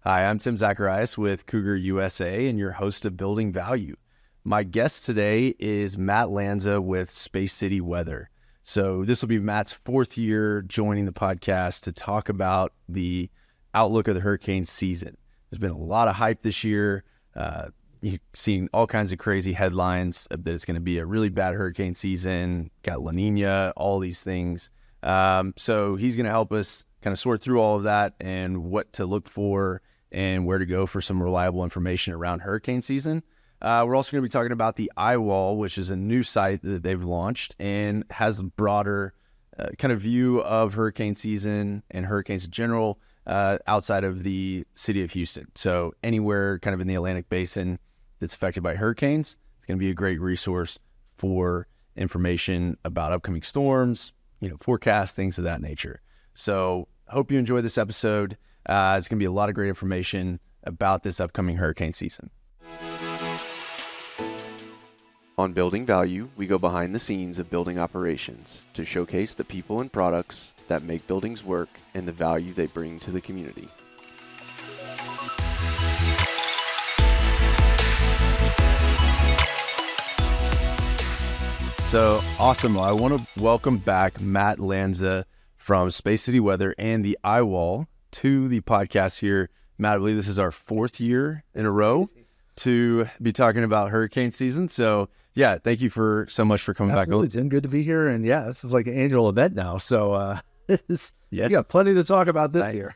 Hi, I'm Tim Zacharias with Cougar USA and your host of Building Value. My guest today is Matt Lanza with Space City Weather. So this will be Matt's fourth year joining the podcast to talk about the outlook of the hurricane season. There's been a lot of hype this year. You've seen all kinds of crazy headlines that it's going to be a really bad hurricane season, got La Nina, all these things. So he's going to help us kind of sort through all of that and what to look for and where to go for some reliable information around hurricane season. We're also going to be talking about the iWall, which is a new site that they've launched and has a broader kind of view of hurricane season and hurricanes in general outside of the city of Houston. So anywhere kind of in the Atlantic Basin that's affected by hurricanes, it's going to be a great resource for information about upcoming storms, forecasts, things of that nature. So hope you enjoy this episode. It's going to be a lot of great information about this upcoming hurricane season. On Building Value, we go behind the scenes of building operations to showcase the people and products that make buildings work and the value they bring to the community. So awesome. I want to welcome back Matt Lanza from Space City Weather and the iWall to the podcast here. Matt, I believe this is our fourth year in a row to be talking about hurricane season. So yeah, thank you so much for coming Absolutely. back. It's good to be here. And yeah, this is like an annual event now. So you got plenty to talk about this year.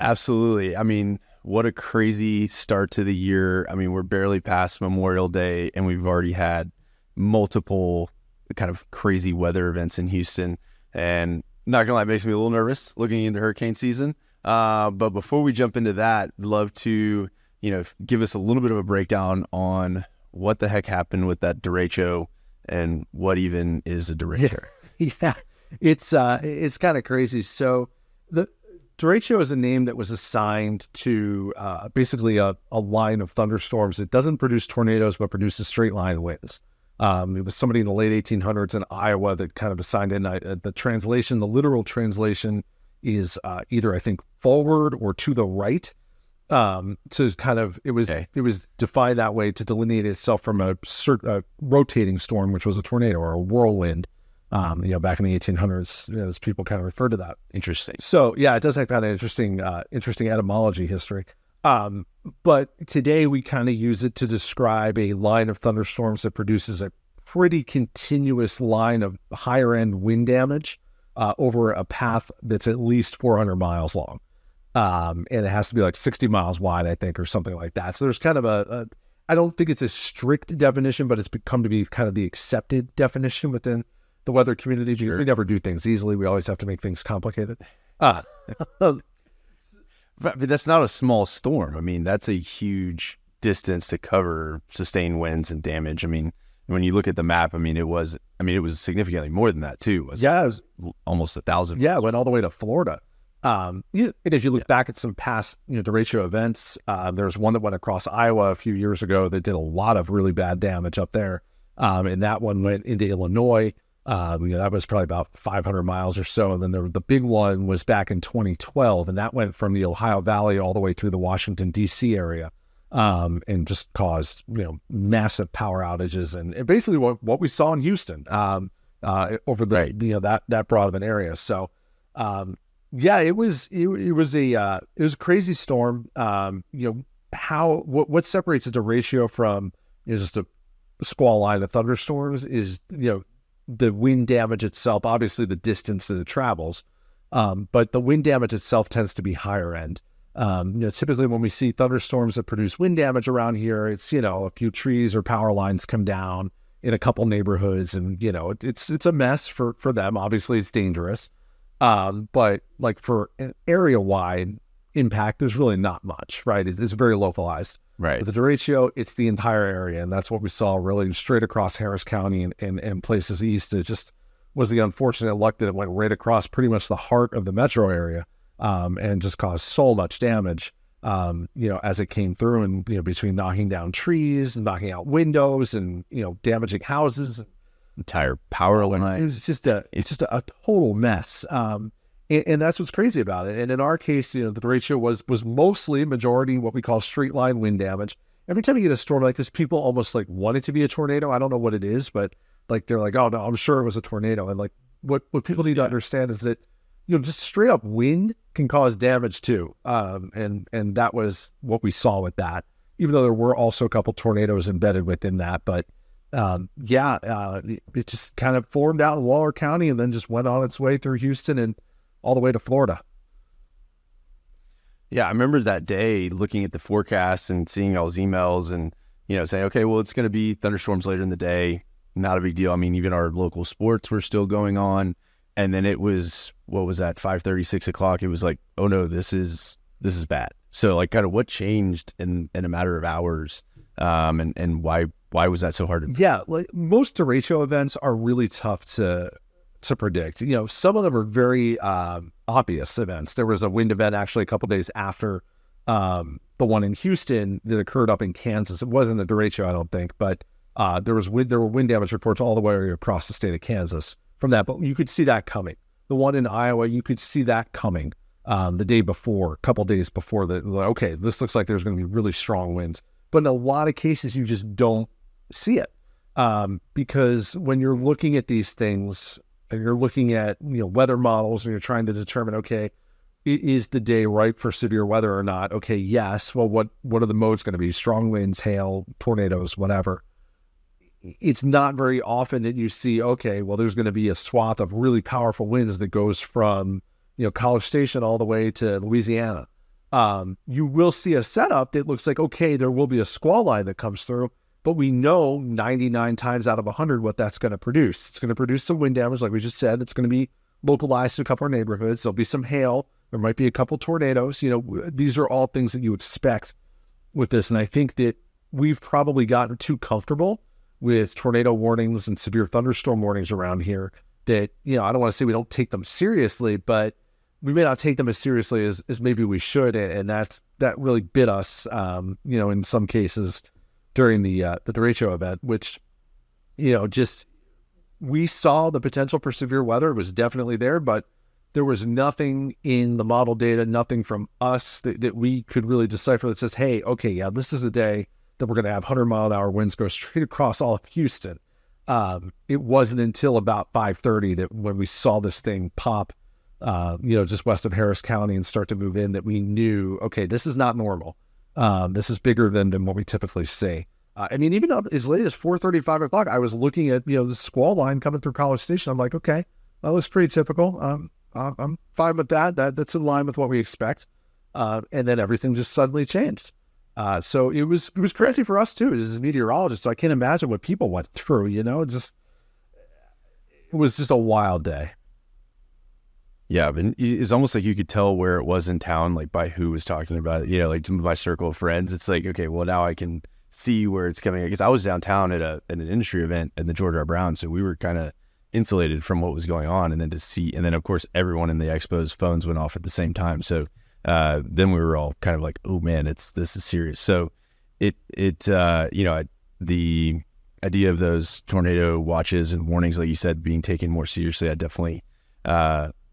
Absolutely. I mean, what a crazy start to the year. I mean, we're barely past Memorial Day and we've already had multiple kind of crazy weather events in Houston. And not gonna lie, it makes me a little nervous looking into hurricane season. But before we jump into that, I'd love to, give us a little bit of a breakdown on what the heck happened with that derecho and what even is a derecho. Yeah, it's kind of crazy. So the derecho is a name that was assigned to basically a line of thunderstorms. It doesn't produce tornadoes, but produces straight line winds. It was somebody in the late 1800s in Iowa that kind of assigned in the literal translation is either I think forward or to the right. So kind of it was defined that way to delineate itself from a rotating storm, which was a tornado or a whirlwind. Back in the 1800s, as people kind of refer to that. Interesting. So yeah, it does have kind of interesting etymology history. But today we kind of use it to describe a line of thunderstorms that produces a pretty continuous line of higher end wind damage over a path that's at least 400 miles long. And it has to be like 60 miles wide, I think, or something like that. So there's kind of I don't think it's a strict definition, but it's become to be kind of the accepted definition within the weather community. Sure. We never do things easily. We always have to make things complicated. But that's not a small storm. I mean, that's a huge distance to cover sustained winds and damage. I mean, when you look at the map, it was significantly more than that too. It was almost 1,000. Yeah, it went all the way to Florida. And if you look back at some past, derecho events, there's one that went across Iowa a few years ago that did a lot of really bad damage up there. And that one went into Illinois. That was probably about 500 miles or so. And then the big one was back in 2012, and that went from the Ohio Valley all the way through the Washington, D.C. area, and just caused, massive power outages and basically what we saw in Houston over the, that broad of an area. So, it was a crazy storm. What separates a derecho from just a squall line of thunderstorms is, the wind damage itself, obviously the distance that it travels, but the wind damage itself tends to be higher end. Typically when we see thunderstorms that produce wind damage around here, it's, a few trees or power lines come down in a couple neighborhoods and, it's a mess for them. Obviously it's dangerous. But like for an area wide impact, there's really not much, right? It's very localized. Right. With the derecho, it's the entire area, and that's what we saw really straight across Harris County and places east. It just was the unfortunate luck that it went right across pretty much the heart of the metro area, and just caused so much damage, as it came through, and between knocking down trees and knocking out windows and damaging houses, entire power line. It's just a total mess. And that's what's crazy about it. And in our case, the derecho was mostly majority what we call straight line wind damage. Every time you get a storm like this, people almost like want it to be a tornado. I don't know what it is, but like they're like, oh no, I'm sure it was a tornado. And like what people need to understand is that just straight up wind can cause damage too. And that was what we saw with that. Even though there were also a couple tornadoes embedded within that, but it just kind of formed out in Waller County and then just went on its way through Houston and all the way to Florida. Yeah, I remember that day looking at the forecast and seeing all those emails and, saying, okay, well, it's going to be thunderstorms later in the day. Not a big deal. I mean, even our local sports were still going on. And then it was, what was that, 5:30, 6 o'clock? It was like, oh no, this is bad. So like kind of what changed in a matter of hours, and why was that so hard to Yeah, like most derecho events are really tough to predict. Some of them are very obvious events. There was a wind event actually a couple days after the one in Houston that occurred up in Kansas. It wasn't a derecho, I don't think, but there were wind damage reports all the way across the state of Kansas from that. But you could see that coming. The one in Iowa, you could see that coming the day before, a couple days before. Okay, this looks like there's going to be really strong winds. But in a lot of cases, you just don't see it because when you're looking at these things and you're looking at weather models and you're trying to determine, okay, is the day ripe for severe weather or not? Okay, yes. Well, what are the modes going to be? Strong winds, hail, tornadoes, whatever. It's not very often that you see, okay, well, there's going to be a swath of really powerful winds that goes from College Station all the way to Louisiana. You will see a setup that looks like, okay, there will be a squall line that comes through, but we know 99 times out of 100 what that's going to produce. It's going to produce some wind damage, like we just said. It's going to be localized to a couple of neighborhoods. There'll be some hail. There might be a couple tornadoes. These are all things that you expect with this. And I think that we've probably gotten too comfortable with tornado warnings and severe thunderstorm warnings around here that, I don't want to say we don't take them seriously, but we may not take them as seriously as maybe we should. And that really bit us, in some cases during the derecho event, which, just we saw the potential for severe weather. It was definitely there, but there was nothing in the model data, nothing from us that we could really decipher that says, hey, okay, yeah, this is a day that we're going to have 100-mile-an-hour winds go straight across all of Houston. It wasn't until about 5:30 that when we saw this thing pop, just west of Harris County and start to move in, that we knew, okay, this is not normal. This is bigger than what we typically see. Even up as late as 4:30, 5 o'clock, I was looking at, the squall line coming through College Station. I'm like, okay, that looks pretty typical. I'm fine with that. That's in line with what we expect. And then everything just suddenly changed. So it was crazy for us too, as meteorologists. So I can't imagine what people went through, it was just a wild day. Yeah, but it's almost like you could tell where it was in town, like by who was talking about it, like my circle of friends. It's like, okay, well now I can see where it's coming. Because I was downtown at an industry event at the Georgia R. Brown. So we were kind of insulated from what was going on. And then of course, everyone in the expo's phones went off at the same time. So then we were all kind of like, oh man, this is serious. So the idea of those tornado watches and warnings, like you said, being taken more seriously, I definitely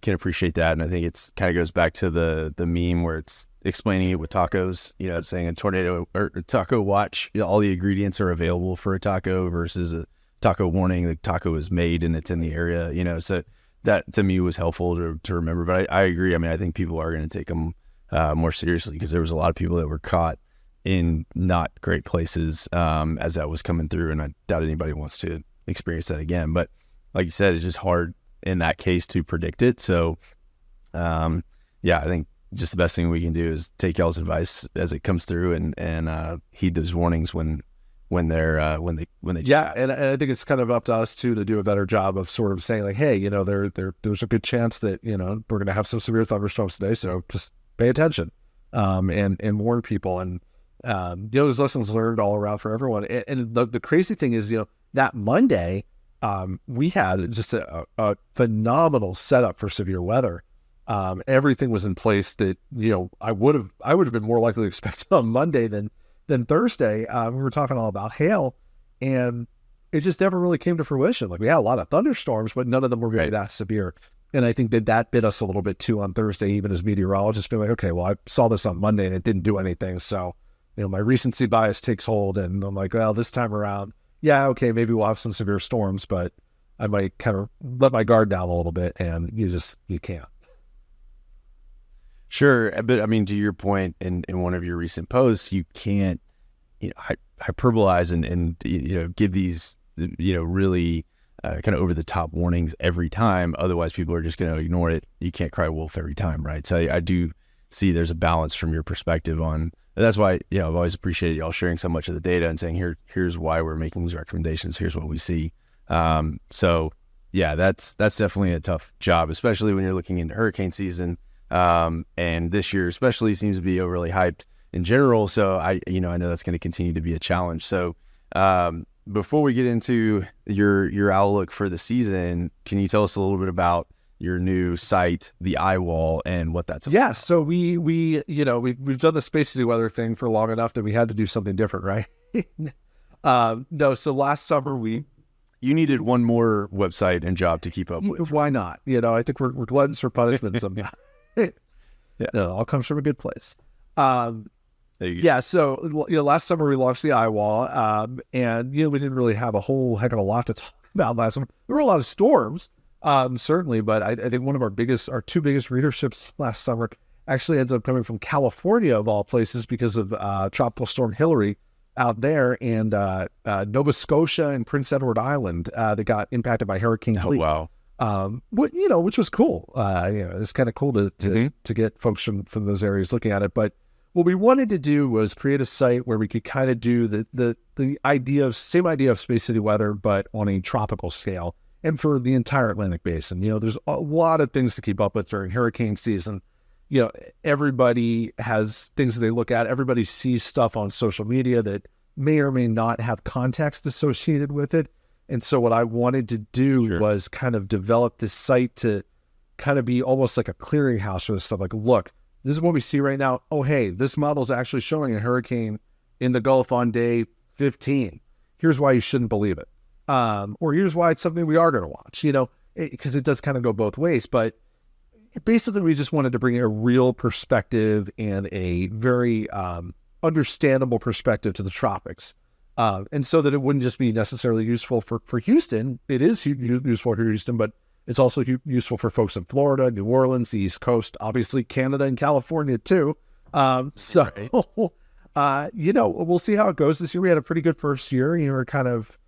can appreciate that. And I think it's kind of goes back to the meme where it's explaining it with tacos, saying a tornado or a taco watch, all the ingredients are available for a taco versus a taco warning. The taco is made and it's in the area, so that to me was helpful to remember. But I agree. I think people are going to take them more seriously because there was a lot of people that were caught in not great places as that was coming through. And I doubt anybody wants to experience that again. But like you said, it's just hard in that case to predict it. So I think just the best thing we can do is take y'all's advice as it comes through and heed those warnings when they're when they yeah. And I think it's kind of up to us too to do a better job of sort of saying like, hey, there's a good chance that we're going to have some severe thunderstorms today, so just pay attention and warn people. And there's lessons learned all around for everyone. And the crazy thing is, that Monday we had just a phenomenal setup for severe weather. Everything was in place that I would have been more likely to expect on Monday than Thursday. We were talking all about hail, and it just never really came to fruition. Like we had a lot of thunderstorms, but none of them were really that severe. And I think that bit us a little bit too on Thursday, even as meteorologists, being like, okay, well, I saw this on Monday and it didn't do anything. So, my recency bias takes hold, and I'm like, well, this time around, yeah, okay, maybe we'll have some severe storms, but I might kind of let my guard down a little bit, and you can't. Sure. But I mean, to your point in one of your recent posts, you can't, hyperbolize and give these, really kind of over the top warnings every time. Otherwise, people are just going to ignore it. You can't cry wolf every time, right? So I do see there's a balance from your perspective on. That's why, I've always appreciated y'all sharing so much of the data and saying, here's why we're making these recommendations. Here's what we see. So yeah, that's definitely a tough job, especially when you're looking into hurricane season. And this year especially seems to be overly hyped in general. So I know that's going to continue to be a challenge. So, before we get into your outlook for the season, can you tell us a little bit about your new site, the iWall, and what that's about? Yeah. So we've done the Space City weather thing for long enough that we had to do something different, right? No. So last summer you needed one more website and job to keep up with. Why not? I think we're gluttons for punishment sometimes. Yeah. No, it all comes from a good place. Yeah. So, last summer we launched the iWall, and, we didn't really have a whole heck of a lot to talk about last summer. There were a lot of storms, certainly, but I think one of our two biggest readerships last summer actually ends up coming from California, of all places, because of Tropical Storm Hillary out there, and Nova Scotia and Prince Edward Island that got impacted by Hurricane Helene. Oh, wow. Which was cool. It's kind of cool to get folks from those areas looking at it. But what we wanted to do was create a site where we could kind of do the same idea of Space City weather, but on a tropical scale, and for the entire Atlantic Basin. There's a lot of things to keep up with during hurricane season. Everybody has things that they look at. Everybody sees stuff on social media that may or may not have context associated with it. And so what I wanted to do was kind of develop this site to kind of be almost like a clearinghouse for this stuff. Like, look, this is what we see right now. Oh, hey, this model is actually showing a hurricane in the Gulf on day 15. Here's why you shouldn't believe it. Or here's why it's something we are going to watch, because it does kind of go both ways. But basically, we just wanted to bring a real perspective and a very understandable perspective to the tropics. And so that it wouldn't just be necessarily useful for Houston. It is useful for Houston, but it's also useful for folks in Florida, New Orleans, the East Coast, obviously Canada and California too. We'll see how it goes this year. We had a pretty good first year. We're kind of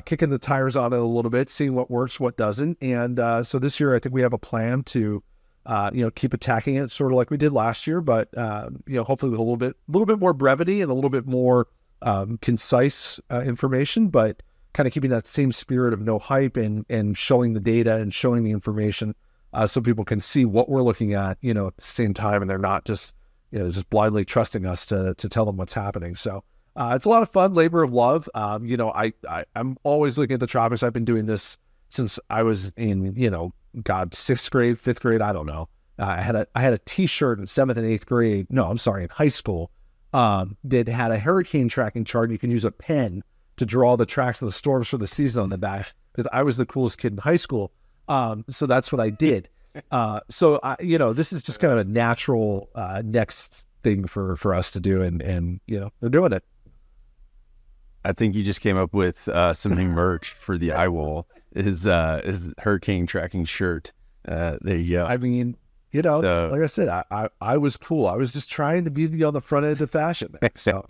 kicking the tires on it a little bit, seeing what works, what doesn't. And so this year, I think we have a plan to, keep attacking it sort of like we did last year, but hopefully with a little bit more brevity and a little bit more concise information, but kind of keeping that same spirit of no hype and showing the data and showing the information so people can see what we're looking at, at the same time, and they're not just blindly trusting us to tell them what's happening. So it's a lot of fun, labor of love. I'm always looking at the tropics. I've been doing this since I was in, 6th grade, 5th grade. I don't know. I had a t-shirt in 7th and 8th grade. No, I'm sorry, in high school, that had a hurricane tracking chart. You can use a pen to draw the tracks of the storms for the season on the back, because I was the coolest kid in high school. So that's what I did. This is just kind of a natural next thing for us to do, and they're doing it. I think you just came up with some new merch for the iWall. Is hurricane tracking shirt. There you go. I mean, like I said, I was cool. I was just trying to be on the front end of fashion. So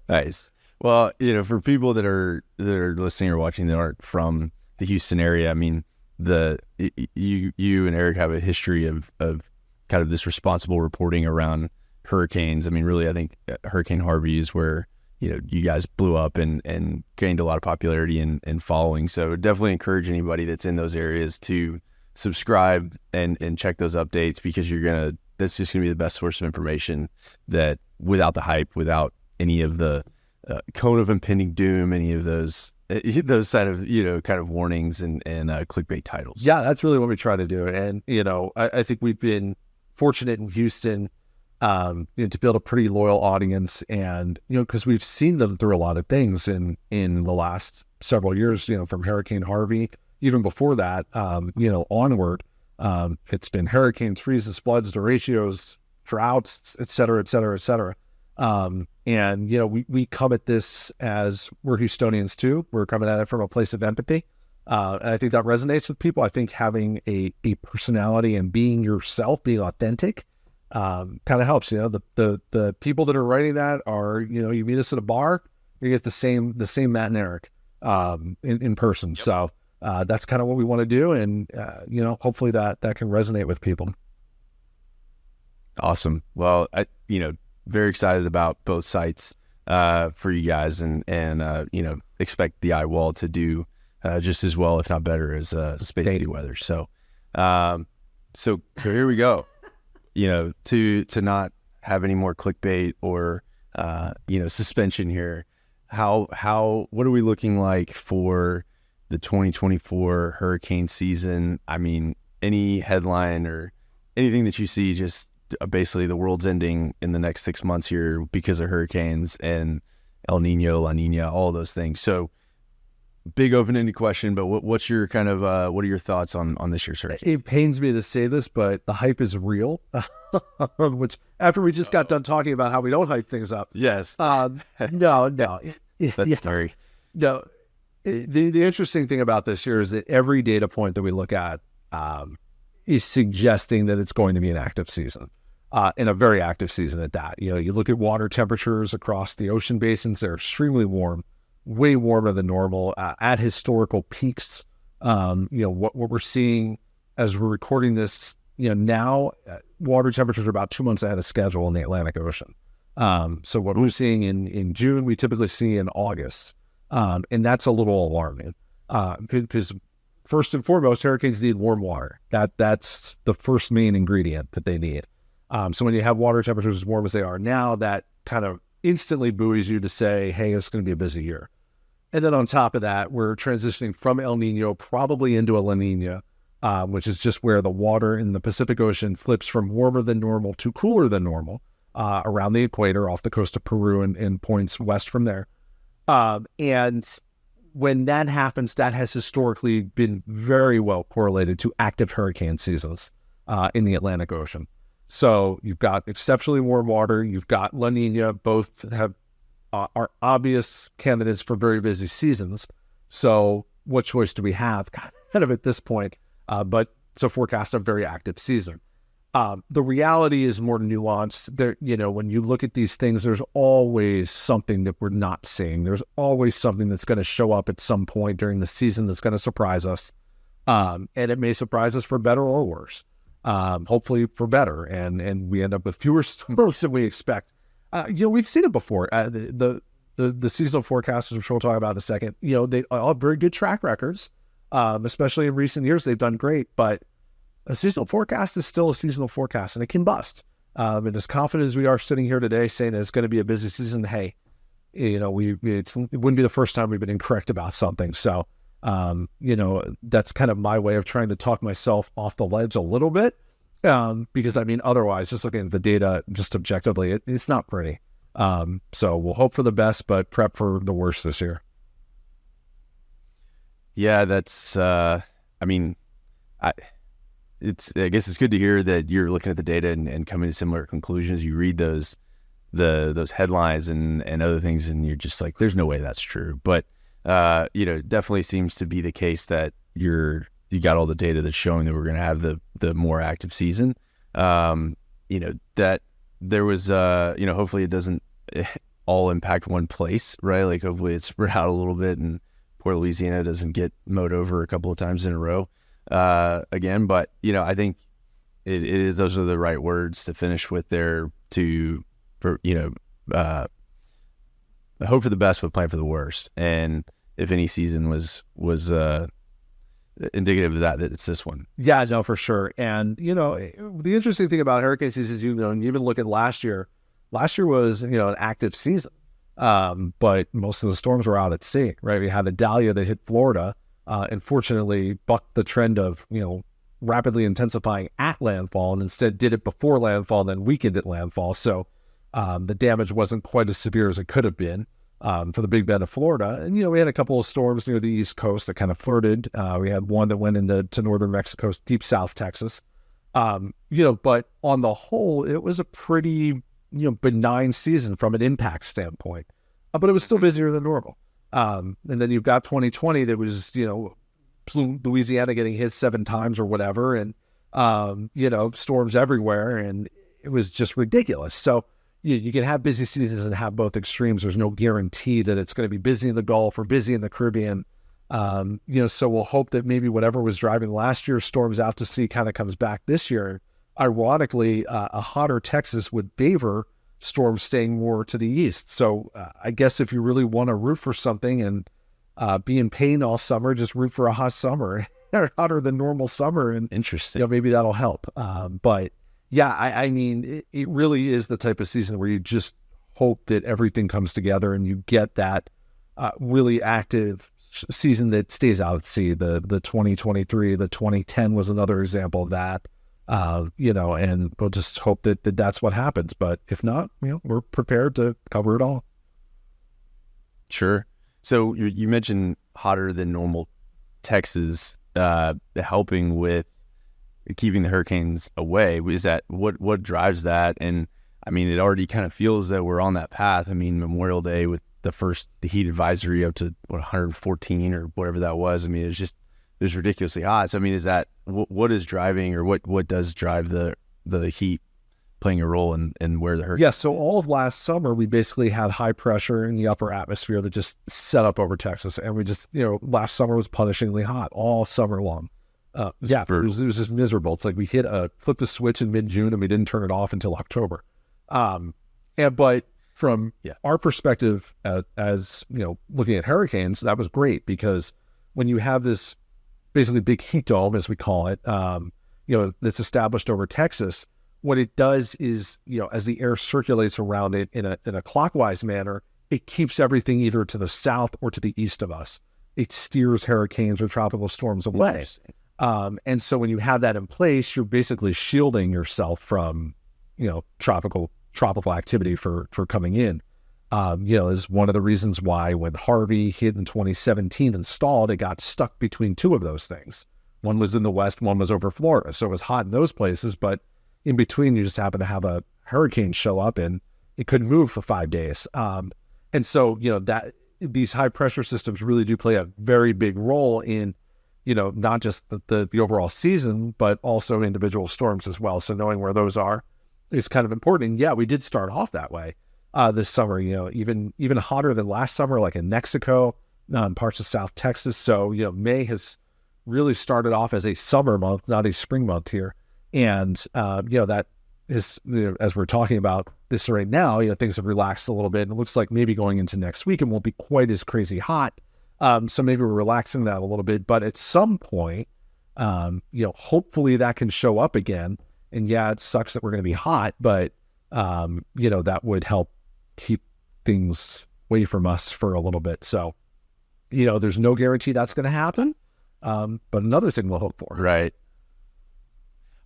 nice. Well, for people that are listening or watching that aren't from the Houston area, I mean, you and Eric have a history of kind of this responsible reporting around hurricanes. I mean, really, I think Hurricane Harvey is where you guys blew up and gained a lot of popularity and following. So definitely encourage anybody that's in those areas to subscribe and check those updates, because that's just gonna be the best source of information, that without the hype, without any of the cone of impending doom, any of those kind of warnings and clickbait titles. Yeah, that's really what we try to do. And I think we've been fortunate in Houston to build a pretty loyal audience, and because we've seen them through a lot of things in the last several years, from Hurricane Harvey even before that, onward, it's been hurricanes, freezes, floods, derechos, droughts, et cetera, et cetera, et cetera. We come at this as we're Houstonians too. We're coming at it from a place of empathy. And I think that resonates with people. I think having a personality and being yourself, being authentic, kind of helps. The people that are writing that are, you meet us at a bar, you get the same Matt and Eric in person. Yep. So that's kind of what we want to do, and hopefully that can resonate with people. Awesome. Well, very excited about both sites for you guys, and expect the eye wall to do just as well, if not better, as Space City Weather. So here we go. To not have any more clickbait or suspension here. What are we looking like for the 2024 hurricane season? I mean, any headline or anything that you see, just basically the world's ending in the next 6 months here because of hurricanes and El Nino, La Nina, all those things. So big open-ended question, but what's your kind of what are your thoughts on this year's hurricane? It pains me to say this, but the hype is real. Which after we just got done talking about how we don't hype things up. Yes. No. That's scary. No. The interesting thing about this year is that every data point that we look at is suggesting that it's going to be an active season, and a very active season at that. You look at water temperatures across the ocean basins; they're extremely warm, way warmer than normal, at historical peaks. What we're seeing as we're recording this, now water temperatures are about 2 months ahead of schedule in the Atlantic Ocean. So what we're seeing in June, we typically see in August. And that's a little alarming, because first and foremost, hurricanes need warm water. That's the first main ingredient that they need. So when you have water temperatures as warm as they are now, that kind of instantly buoys you to say, hey, it's going to be a busy year. And then on top of that, we're transitioning from El Nino probably into a La Nina, which is just where the water in the Pacific Ocean flips from warmer than normal to cooler than normal around the equator off the coast of Peru and points west from there. And when that happens, that has historically been very well correlated to active hurricane seasons in the Atlantic Ocean. So you've got exceptionally warm water, you've got La Nina, both are obvious candidates for very busy seasons. So what choice do we have kind of at this point? But to forecast a very active season. The reality is more nuanced. There, when you look at these things, there's always something that we're not seeing. There's always something that's going to show up at some point during the season that's going to surprise us. And it may surprise us for better or worse. Hopefully for better. And we end up with fewer storms than we expect. We've seen it before. The seasonal forecasters, which we'll talk about in a second, they all have very good track records. Especially in recent years, they've done great, but a seasonal forecast is still a seasonal forecast, and it can bust. And as confident as we are sitting here today saying that it's going to be a busy season, hey, it wouldn't be the first time we've been incorrect about something. So, that's kind of my way of trying to talk myself off the ledge a little bit, because otherwise, just looking at the data, just objectively, it's not pretty. So we'll hope for the best, but prep for the worst this year. Yeah, that's, I guess it's good to hear that you're looking at the data and coming to similar conclusions. You read those headlines and other things, and you're just like, there's no way that's true. But, definitely seems to be the case that you got all the data that's showing that we're going to have the more active season. That there was, hopefully it doesn't all impact one place, right? Like hopefully it's spread out a little bit and Port Louisiana doesn't get mowed over a couple of times in a row again. But, I think it is, those are the right words to finish with there hope for the best, but plan for the worst. And if any season was indicative of that it's this one. Yeah, no, for sure. And, the interesting thing about hurricane seasons, you even look at last year was, an active season. But most of the storms were out at sea, right? We had a Dahlia that hit Florida, and fortunately bucked the trend of, rapidly intensifying at landfall, and instead did it before landfall, then weakened at landfall. So, the damage wasn't quite as severe as it could have been. for the Big Bend of Florida. And, we had a couple of storms near the East Coast that kind of flirted. We had one that went into northern Mexico, deep South Texas. But on the whole, it was a pretty, benign season from an impact standpoint. But it was still busier than normal. And then you've got 2020 that was, Louisiana getting hit 7 times or whatever, and, storms everywhere, and it was just ridiculous. So you can have busy seasons and have both extremes. There's no guarantee that it's going to be busy in the Gulf or busy in the Caribbean. So we'll hope that maybe whatever was driving last year's storms out to sea kind of comes back this year. Ironically, a hotter Texas would favor storms staying more to the east. So I guess if you really want to root for something and be in pain all summer, just root for a hot summer, hotter than normal summer. And Interesting. maybe that'll help. But yeah, I mean, it really is the type of season where you just hope that everything comes together and you get that really active season that stays out at sea. The 2023, the 2010 was another example of that. And we'll just hope that that's what happens. But if not, we're prepared to cover it all. Sure. So you mentioned hotter than normal Texas, helping with keeping the hurricanes away. Is that what drives that? And I mean, it already kind of feels that we're on that path. I mean, Memorial Day with the heat advisory up to 114 or whatever that was. I mean, it was ridiculously hot. So I mean, is that what is driving, or what does drive the heat playing a role in where the hurricane? Yeah. So all of last summer, we basically had high pressure in the upper atmosphere that just set up over Texas, and we just last summer was punishingly hot all summer long. It was just miserable. It's like we flipped the switch in mid-June and we didn't turn it off until October. But from our perspective, as looking at hurricanes, that was great, because when you have this basically big heat dome, as we call it, that's established over Texas, what it does is, as the air circulates around it in a clockwise manner, it keeps everything either to the south or to the east of us. It steers hurricanes or tropical storms away. And so when you have that in place, you're basically shielding yourself from, tropical activity for coming in. Is one of the reasons why when Harvey hit in 2017 and stalled, it got stuck between two of those things. One was in the west, one was over Florida. So it was hot in those places, but in between, you just happen to have a hurricane show up and it couldn't move for 5 days. And so, that these high pressure systems really do play a very big role in, not just the overall season, but also individual storms as well. So knowing where those are is kind of important. And yeah, we did start off that way this summer, even hotter than last summer, like in Mexico, in parts of South Texas. So, May has really started off as a summer month, not a spring month here. And, that is, as we're talking about this right now, things have relaxed a little bit, and it looks like maybe going into next week, it won't be quite as crazy hot. So maybe we're relaxing that a little bit, but at some point, hopefully that can show up again. And yeah, it sucks that we're going to be hot, but, that would help keep things away from us for a little bit. So, there's no guarantee that's going to happen. But another thing we'll hope for. Right.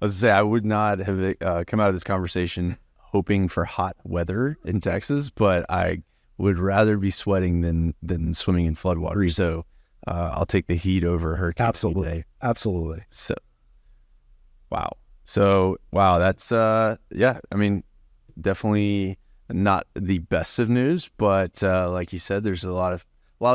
I was going to say, I would not have come out of this conversation hoping for hot weather in Texas, but I would rather be sweating than swimming in floodwater. So I'll take the heat over hurricane. Absolutely. Absolutely. So, wow. That's, I mean, definitely not the best of news, but like you said, there's a lot of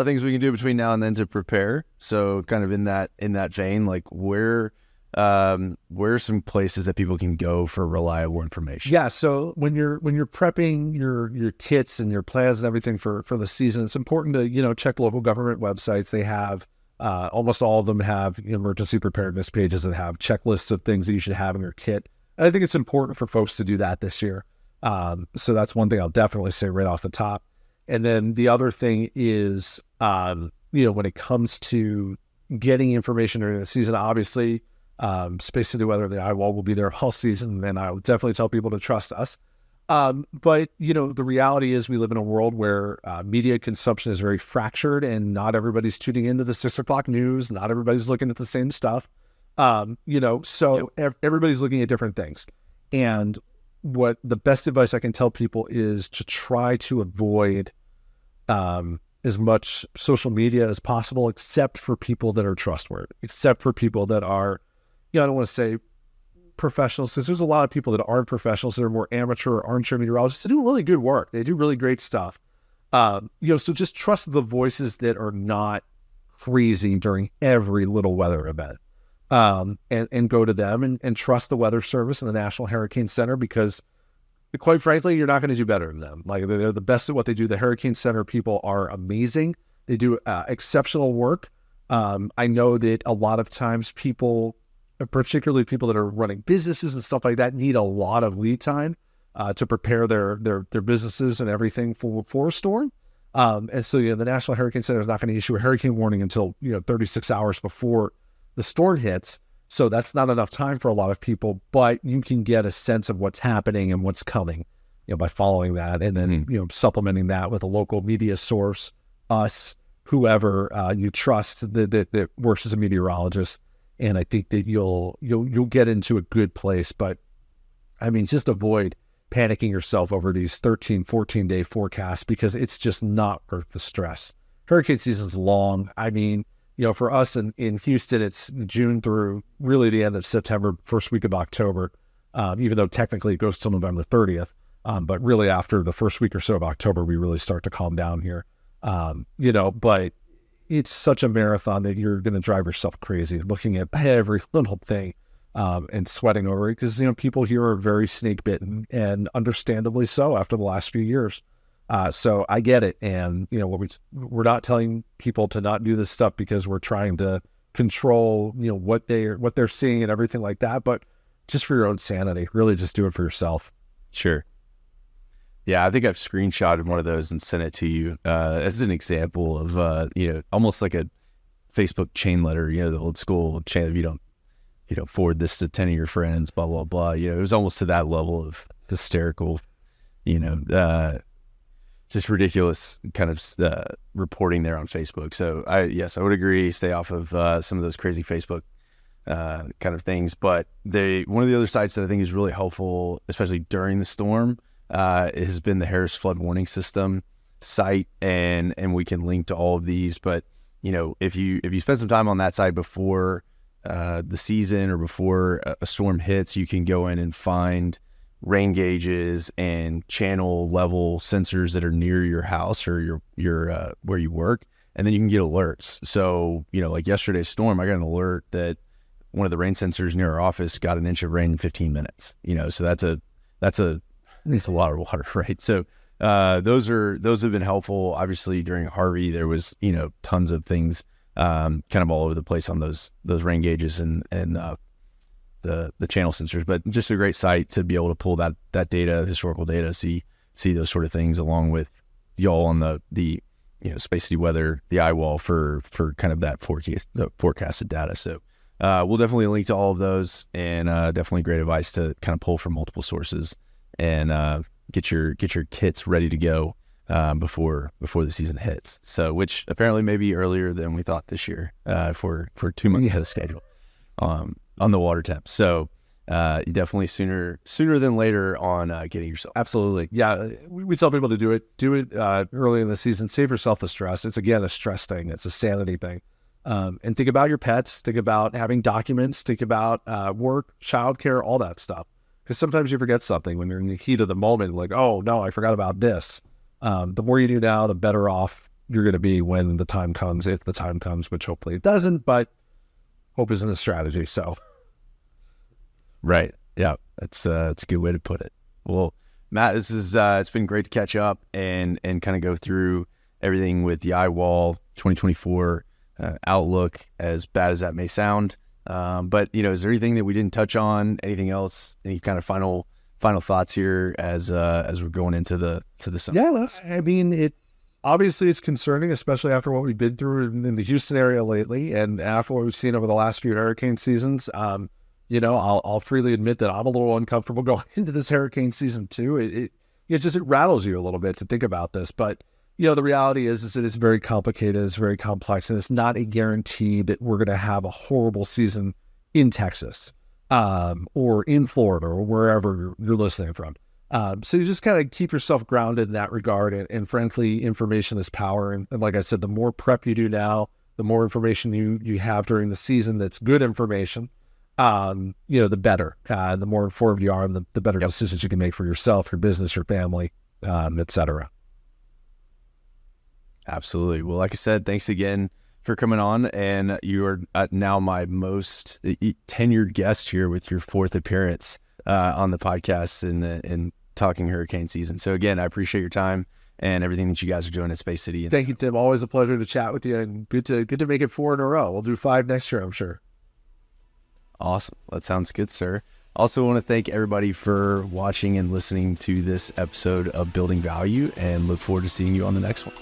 things we can do between now and then to prepare. So kind of in that vein, like where are some places that people can go for reliable information? Yeah. So when you're prepping your kits and your plans and everything for the season, it's important to, check local government websites. They have, almost all of them have emergency preparedness pages that have checklists of things that you should have in your kit. And I think it's important for folks to do that this year. So that's one thing I'll definitely say right off the top. And then the other thing is, when it comes to getting information during the season, obviously, Space City Weather, the iWall will be there all season, and I would definitely tell people to trust us. But the reality is we live in a world where media consumption is very fractured, and not everybody's tuning into the 6 o'clock news. Not everybody's looking at the same stuff. Everybody's looking at different things. And what the best advice I can tell people is to try to avoid as much social media as possible, except for people that are trustworthy, except for people that are, I don't want to say professionals, because there's a lot of people that aren't professionals, that are more amateur or armchair meteorologists. They do really good work. They do really great stuff. So just trust the voices that are not crazy during every little weather event, and go to them, and trust the Weather Service and the National Hurricane Center, because quite frankly, you're not going to do better than them. Like, they're the best at what they do. The Hurricane Center people are amazing. They do exceptional work. I know that a lot of times people, particularly people that are running businesses and stuff like that, need a lot of lead time to prepare their businesses and everything for a storm. And so, the National Hurricane Center is not going to issue a hurricane warning until 36 hours before the storm hits. So that's not enough time for a lot of people, but you can get a sense of what's happening and what's coming, by following that, and then supplementing that with a local media source, us, whoever you trust that works as a meteorologist. And I think that you'll get into a good place. But I mean, just avoid panicking yourself over these 13, 14-day forecasts, because it's just not worth the stress. Hurricane season's long. I mean, for us in Houston, it's June through really the end of September, first week of October, even though technically it goes till November 30th. But really after the first week or so of October, we really start to calm down here. But it's such a marathon that you're going to drive yourself crazy looking at every little thing and sweating over it, because, people here are very snake bitten, and understandably so after the last few years. So I get it. And, we're not telling people to not do this stuff because we're trying to control, what they're seeing and everything like that. But just for your own sanity, really just do it for yourself. Sure. Yeah, I think I've screenshotted one of those and sent it to you as an example of, almost like a Facebook chain letter, the old school chain of, you don't forward this to 10 of your friends, blah, blah, blah. It was almost to that level of hysterical, just ridiculous kind of reporting there on Facebook. So I would agree. Stay off of some of those crazy Facebook kind of things. But one of the other sites that I think is really helpful, especially during the storm, has been the Harris Flood Warning System site, and we can link to all of these. But if you spend some time on that site before the season or before a storm hits, you can go in and find rain gauges and channel level sensors that are near your house or your where you work, and then you can get alerts. So like yesterday's storm, I got an alert that one of the rain sensors near our office got an inch of rain in 15 minutes. So that's a lot of water, right? So those have been helpful. Obviously during Harvey, there was tons of things kind of all over the place on those rain gauges and the channel sensors, but just a great site to be able to pull that data, historical data, see those sort of things, along with y'all on the Space City Weather, the iWall for kind of that forecasted data. So we'll definitely link to all of those, and definitely great advice to kind of pull from multiple sources and get your kits ready to go before the season hits. So, which apparently may be earlier than we thought this year for 2 months ahead of schedule on the water temps. So definitely sooner than later on getting yourself. Absolutely. Yeah. We tell people to do it early in the season. Save yourself the stress. It's, again, a stress thing. It's a sanity thing. And think about your pets. Think about having documents. Think about work, childcare, all that stuff. Because sometimes you forget something when you're in the heat of the moment, like, oh, no, I forgot about this. The more you do now, the better off you're going to be when the time comes, if the time comes, which hopefully it doesn't, but hope isn't a strategy. So, right. Yeah, that's a good way to put it. Well, Matt, this is it's been great to catch up and kind of go through everything with the iWall 2024 outlook, as bad as that may sound. But is there anything that we didn't touch on? Anything else? Any kind of final thoughts here as we're going into the summer? Yeah, I mean, it's concerning, especially after what we've been through in the Houston area lately, and after what we've seen over the last few hurricane seasons. I'll freely admit that I'm a little uncomfortable going into this hurricane season too. It rattles you a little bit to think about this, but the reality is that it's very complicated, it's very complex, and it's not a guarantee that we're going to have a horrible season in Texas or in Florida or wherever you're listening from. So you just kind of keep yourself grounded in that regard. And frankly, information is power. And like I said, the more prep you do now, the more information you have during the season that's good information, the better. The more informed you are, and the better decisions you can make for yourself, your business, your family, et cetera. Absolutely. Well, like I said, thanks again for coming on. And you are now my most tenured guest here with your 4th appearance on the podcast and talking hurricane season. So again, I appreciate your time and everything that you guys are doing at Space City. Thank you, Tim. Always a pleasure to chat with you, and good to make it 4 in a row. We'll do 5 next year, I'm sure. Awesome. That sounds good, sir. Also want to thank everybody for watching and listening to this episode of Building Value, and look forward to seeing you on the next one.